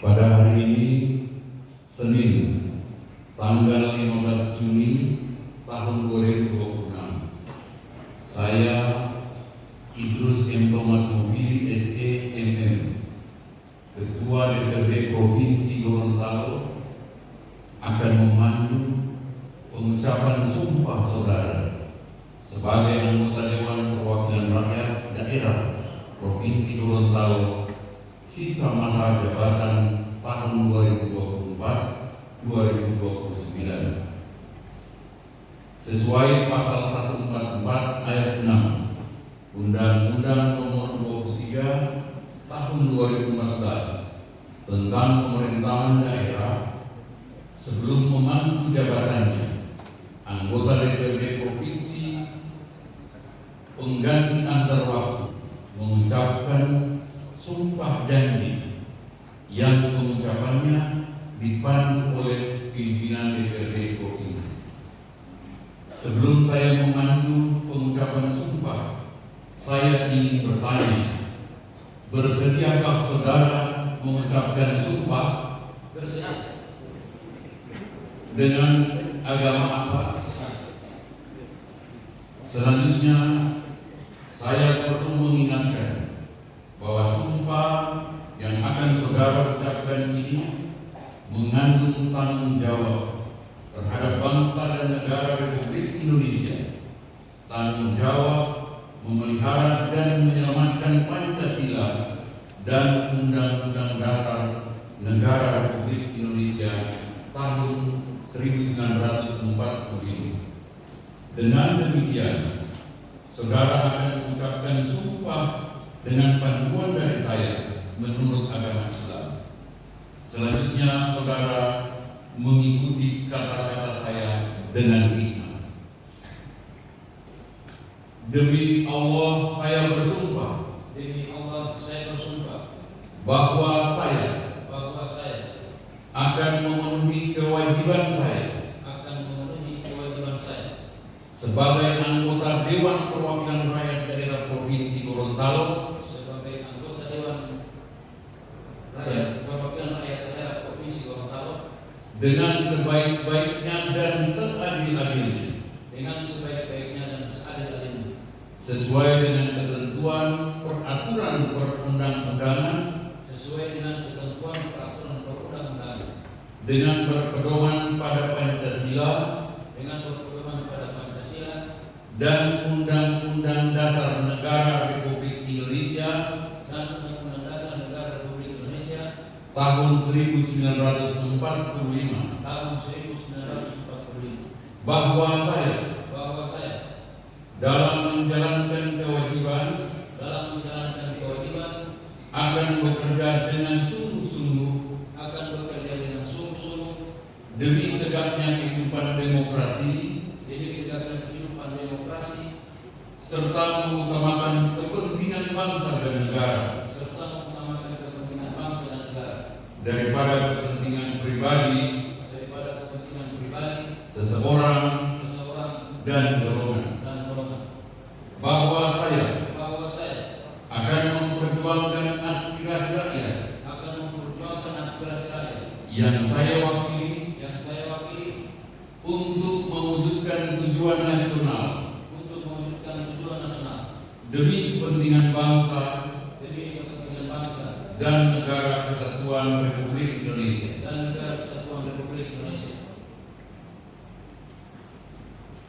Pada hari ini, Senin, tanggal 15 Juni tahun 2026, saya, Idrus M. Thomas Mobili SE MM, Ketua DPRD Provinsi Gorontalo, akan memandu pengucapan sumpah saudara sebagai anggota Dewan Perwakilan Rakyat Daerah Provinsi Gorontalo sisa masa jabatan tahun 2024-2029 sesuai pasal 144 ayat 6 Undang-Undang Nomor 23 Tahun 2014 tentang pemerintahan daerah. Sebelum memandu jabatannya, anggota DPRD Provinsi pengganti antar waktu mengucapkan sumpah janji yang pengucapannya dipandu oleh pimpinan DPRD Provinsi. Sebelum saya memandu pengucapan sumpah, saya ingin bertanya, bersediakah saudara mengucapkan sumpah? Bersedia. Dengan agama apa? Selanjutnya, saya perlu mengingatkan bahwa sumpah yang akan saudara ucapkan ini mengandung tanggung jawab terhadap bangsa dan negara Republik Indonesia, tanggung jawab memelihara dan menyelamatkan Pancasila dan Undang-Undang Dasar Negara Republik Indonesia tahun 1945. Dengan demikian, saudara akan mengucapkan sumpah dengan panduan dari saya menurut agama Islam. Selanjutnya, saudara mengikuti kata-kata saya dengan hikmat. Demi Allah saya bersumpah. Demi Allah saya bersumpah Bahwa saya akan memenuhi kewajiban saya sebagai anggota Dewan Perwakilan Rakyat Daerah Provinsi Gorontalo dengan sebaik-baiknya dan seadil-adilnya sesuai dengan ketentuan peraturan perundang-undangan dengan berpedoman pada Pancasila dan Undang-Undang Dasar Negara Republik Indonesia tahun 1945, bahwa saya dalam menjalankan kewajiban akan bekerja dengan sungguh-sungguh demi tegaknya kehidupan demokrasi serta mengutamakan kepentingan bangsa dan negara daripada kepentingan pribadi seseorang dan golongan. Bahwa saya akan memperjuangkan aspirasi rakyat yang saya wakili untuk mewujudkan tujuan nasional demi kepentingan bangsa dan negara kesatuan Republik Indonesia.